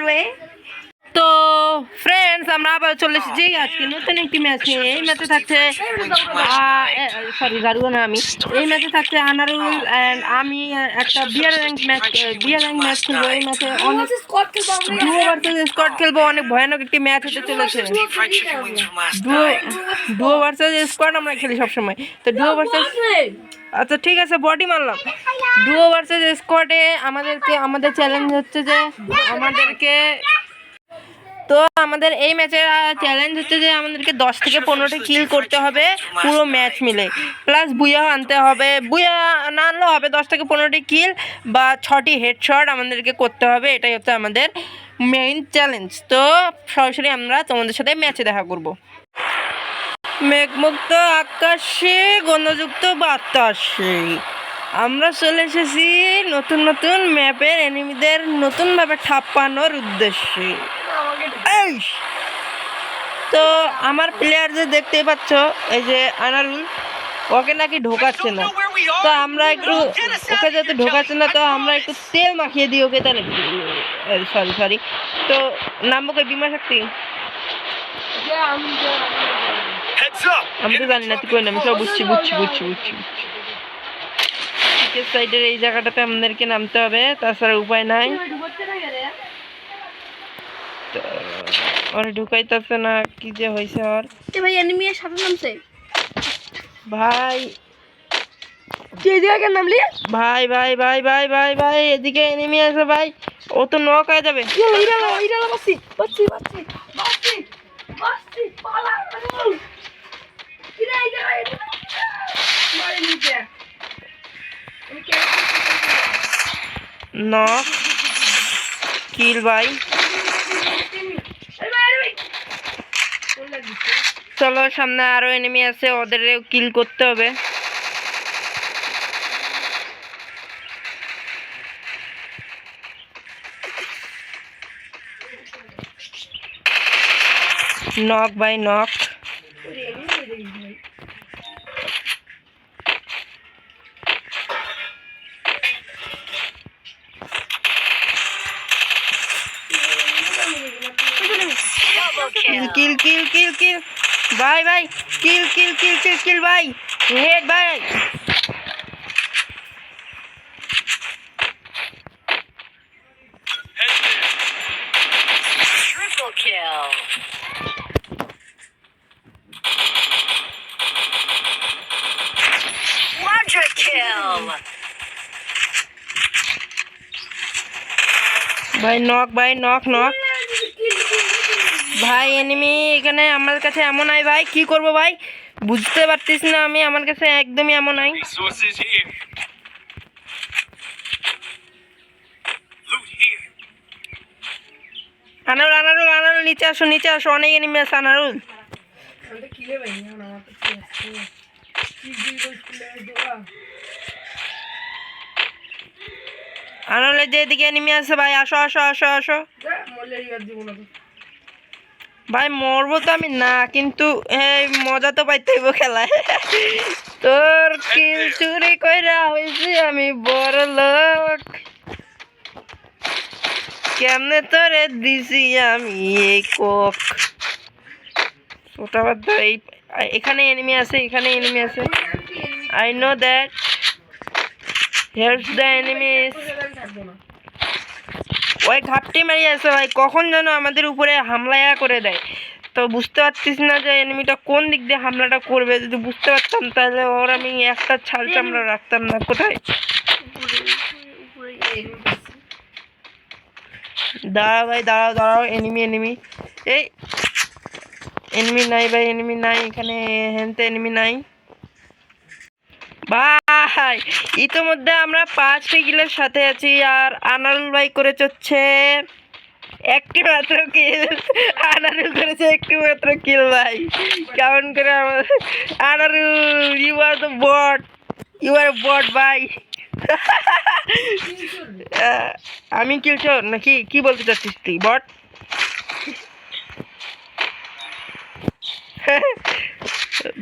রে। তো ফ্রেন্ডস আমরা আবার চলে এসেছি আজকে নতুন একটি ম্যাচ নিয়ে। এই ম্যাচে থাকছে আমি এই ম্যাচে থাকছে আনারুল অ্যান্ড আমি একটা বিয়ার র্যাঙ্ক ম্যাচ খেলবো। এই ম্যাচে অনেক ডুও ভার্সেস স্কোয়াড খেলবো। অনেক ভয়ানক একটি ম্যাচ হতে চলেছে। ডুও ভার্সেস স্কোয়াড আমরা খেলি সবসময়। তো ডুও ভার্সেস আচ্ছা ঠিক আছে বডি মারলাম। ডুও ভার্সেস স্কোয়াডে আমাদের চ্যালেঞ্জ হচ্ছে যে আমাদের এই ম্যাচের চ্যালেঞ্জ হচ্ছে যে আমাদেরকে 10 থেকে 15টি কিল করতে হবে পুরো ম্যাচ মিলে, প্লাস বুয়া আনতে হবে। বুয়া না আনলেও হবে, 10 থেকে 15টি কিল বা 6টি হেডশট আমাদেরকে করতে হবে। এটাই হচ্ছে আমাদের মেইন চ্যালেঞ্জ। তো সরাসরি আমরা তোমাদের সাথে ম্যাচে দেখা করব। মেঘমুক্ত আকাশে গন্ধযুক্ত বাতাসে আমরা চলে এসেছি নতুন নতুন ম্যাপের এনিমিদের নতুনভাবে ঠাপ্পানোর উদ্দেশ্যে। তো আমার প্লেয়ার যে দেখতে পাচ্ছ, এই যে আনারুল, ওকে নাকি ঢোকাচ্ছে না। তো আমরা একটু ওকে যেহেতু ঢোকাচ্ছে না, তো আমরা একটু তেল মাখিয়ে দিই ওকে। তাহলে সরি তো নামবো কে? বিমা শক্তি। আমি তো জানি না তুই কই নাম, সব বুঝছি। সাইডের এই জায়গাটাতে আমাদেরকে নামতে হবে, তাছাড়া উপায় নাই। ওরে ঢুকাইতেছে না, কি যে হয়েছে ওর। ভাই এনিমি এর সাথে নামছে ভাই। এদিকে নামলি ভাই এদিকে এনিমি আছে ভাই। ও তো নক হয়ে যাবে। বাচ্চি পালা কি রে এই মারি নিচে নক কিল ভাই। চলো সামনে আরো এনিমি আছে, ওদেরও কিল করতে হবে। নক ভাই নক। কিল ভাই কিল ভাই। হেড ভাই। Triple kill. Quadra kill. ভাই নক ভাই। এনিমি এখানে আমার কাছে এমন নাই ভাই, কি করব ভাই বুঝতে পারতিস না আমি। আমার কাছে একদমই এমন নাই। আনারুল নিচে আসো অনেক এনিমি আছে। আনারুল আনারুলের যে এদিকে এনিমি আছে ভাই, আসো। ভাই মরবো তো আমি না, কিন্তু মজা তো পাইতে হইব খেলায়। তোর কিল চুরি কইরা হইছি আমি বড় লোক, কেমনে তোরে দিছি আমি এই কোক। ওটা বাদ দাও, এখানে এনিমি আছে। I know that. হিয়ারস the enemies. ওই ঘাপটি মারি আছে ভাই, কখন যেন আমাদের উপরে হামলা করে দেয়। তো বুঝতে পারছিস না যে এনিমিটা কোন দিক দিয়ে হামলাটা করবে। যদি বুঝতে পারতাম তাহলে ওর আমি একটা ছাল চামড়া রাখতাম না। কোথায়? দাঁড়াও ভাই দাঁড়াও। এনিমি এই এনিমি নাই ভাই, এনিমি নাই এখানে। হেনতে এনিমি নাই ভাই। ইতিমধ্যে আমরা 5টি কিলের সাথে আছি, আর আনারুল ভাই করে চচ্ছে একটি মাত্র কিল। আনারুল করেছে একটি মাত্র কিল ভাই। কেমন করে আমার আনারুল, ইউ আর বট ভাই। আমি কিলচোর নাকি? কি বলতে চাচ্ছিস তুই বট?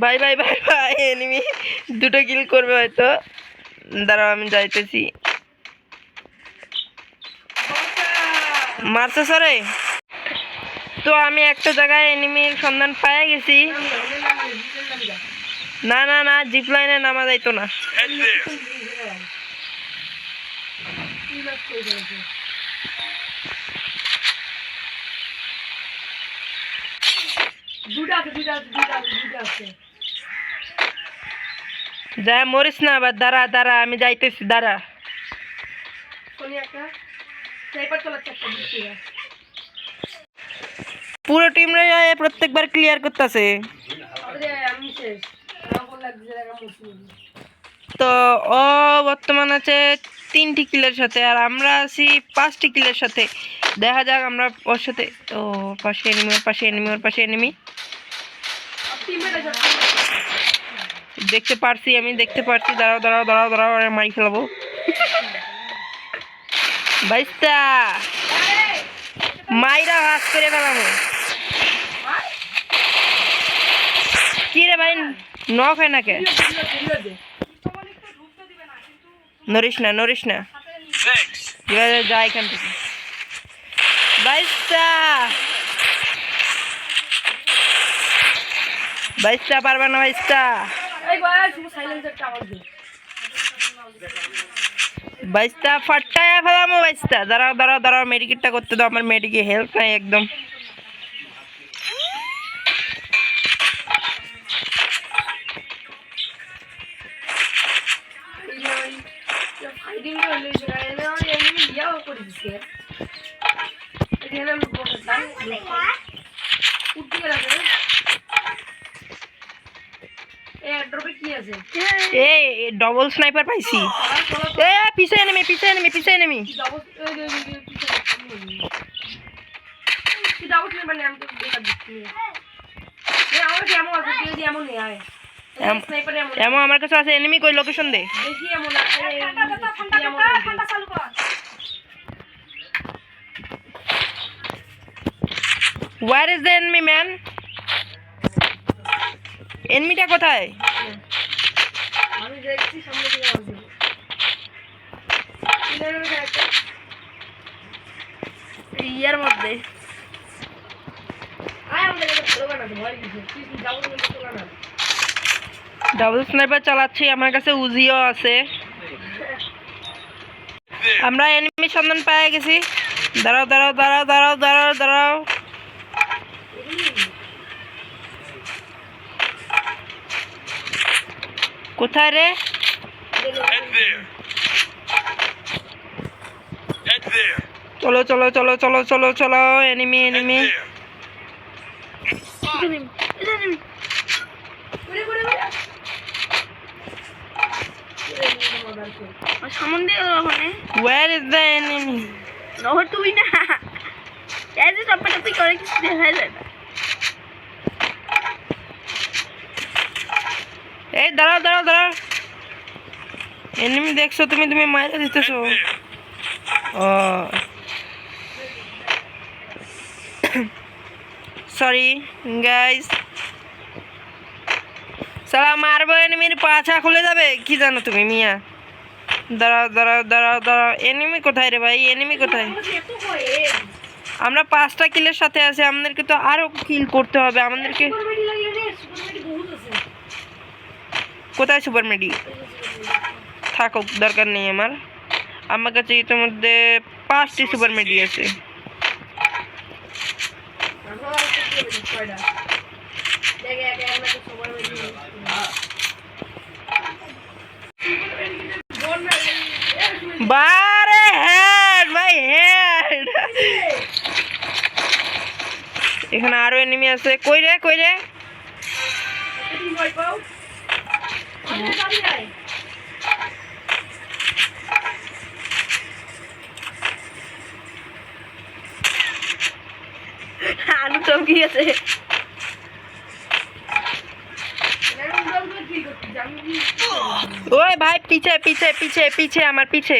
ভাই এনিমি 2টো কিল করবে হয়তো। দাঁড়াও আমি যাইতেছি। মারছে সরে। তো আমি একটা জায়গায় এনিমির সন্ধান পেয়ে গেছি। না না না, জিপ লাইনে নামা যাইতো না। Head there. যা মরিস না, আবার দাঁড়া দাঁড়া, আমি যাইতেছি, দাঁড়া। পুরো টিমরা প্রত্যেকবার ক্লিয়ার করতেছে। তো ও বর্তমান আছে 3টি কিলের সাথে, আর আমরা আছি 5টি কিলের সাথে। দেখা যাক আমরা ওর সাথে। ও পাশে এনিমি, ওর পাশে এনিমি, ওর পাশে এনিমি। দেখতে পারছি, আমি দেখতে পারছি। দাঁড়াও দাঁড়াও দাঁড়াও দাঁড়াও, আর মারি ফেলাবো। বাইস্তা মাইরা হাস করে ফেলাবো। কি রে ভাই, নক হয় না কে? নরিস না, নরিস না, Thanks. যা এখান থেকে। বাইস্তা বাইস্তা পারবে না, বাইস্তা বাইস্তা ফাটায়া ফেলামো। বাইস্তা দাঁড়াও দাঁড়াও দাঁড়াও, মেডিকেটটা করতে দাও, আমার মেডিকে হেল্প নাই একদম। এই ডবল স্নাইপার পাইছি। এ পিছে এনিমি, পিছে এনিমি, পিছে এনিমি। এমন আমার কাছে আছে। এনিমি কই, লোকেশন দে। Where is the enemy, man? এনিমিটা কোথায়? ইয়ার মধ্যে ডাবল স্নাইপার চালাচ্ছি, আমার কাছে উজিও আছে। আমরা এনিমি সন্ধান পেয়ে গেছি। দাঁড়াও দাঁড়াও দাঁড়াও দাঁড়াও দাঁড়াও দাঁড়াও। কোথায় রে? Head there. Head there. চলো চলো চলো চলো চলো চলো, enemy Head enemy. there. Where is the enemy? তুই না এই যে টপাটপি করে কিছু দেখা যায় না। এই দাঁড়াও দাঁড়াও দাঁড়াও, এনিমি দেখছো তুমি? তুমি মাইরা দিতেছো। Head there. ও সরি গাইস। সালা মারবো, এনিমির পাছা খুলে যাবে। কি জানো তুমি মিয়া? দাঁড়াও দাঁড়াও দাঁড়াও দাঁড়াও, এনিমি কোথায় রে ভাই? এনিমি কোথায়? আমরা 5টা কিলের সাথে আছি, আমাদেরকে তো আরো কিল করতে হবে আমাদেরকে। কোথায় সুপার মেডি? থাকুক, দরকার নেই আমার। আমার কাছে ইতিমধ্যে 5টি সুপার মেডি আছে। বারে হেড ভাই, হেড। এখানে আরো এনিমি আছে। কই রে, কই রে? আলু চমকি গেছে। ওই ভাই পিছে পিছে পিছে পিছে, আমার পিছে।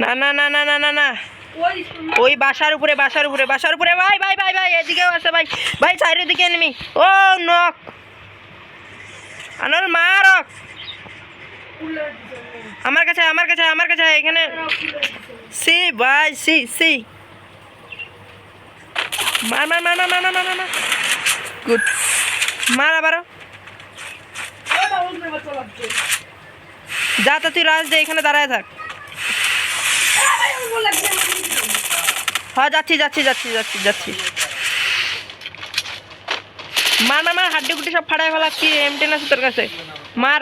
না না না না না না না ওই বাসার উপরে ভাই ভাই ভাই ভাই এদিকেও আছে ভাই ভাই সাইডের দিকে এনিমি ও নক আনল মারক আমার কাছে এখানে সি ভাই সি মার গুড মার আবারও যা তো তুই রাজ দে এখানে দাঁড়ায় থাক হ্যাঁ যাচ্ছি মার হাড্ডি গুটি সব ফাড়ায় ফেলা কি এমটেন আছে তোর কাছে মার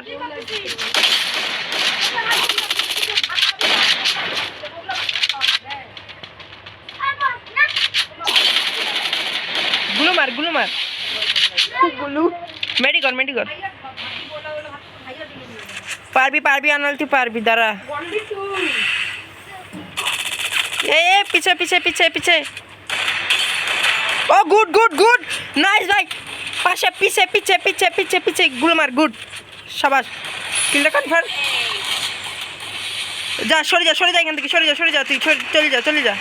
গুলো মার মেডি কর পারবি আনল তুই পারবি দাঁড়া এ পিছে ও গুড নাইস ভাই পাশে পিছে গুলো মার গুড শাবাশ কিলটা কনফার্ম যা সরে যা এখান থেকে সরে যা তুই চলে যা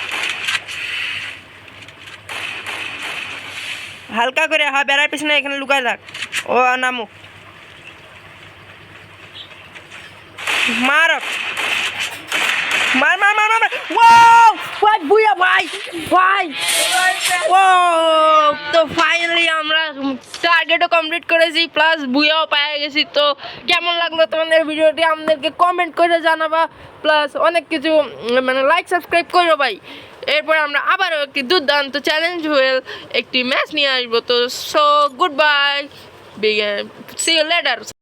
হালকা করে হ্যাঁ বেড়ার পিছনে এখানে লুকায় থাক ও নামুক মার ওয়াও ভাই বুয়া ভাই ও তো ফাইনালি আমরা টার্গেটও কমপ্লিট করেছি প্লাস বুয়াও পেয়ে গেছি তো কেমন লাগলো তোমাদের ভিডিওটি আমাদেরকে কমেন্ট করে জানাবা প্লাস অনেক কিছু মানে লাইক সাবস্ক্রাইব করো ভাই এরপর আমরা আবারও একটি দুর্দান্ত চ্যালেঞ্জ হুয়েল একটি ম্যাচ নিয়ে আসবো তো so good bye see you letter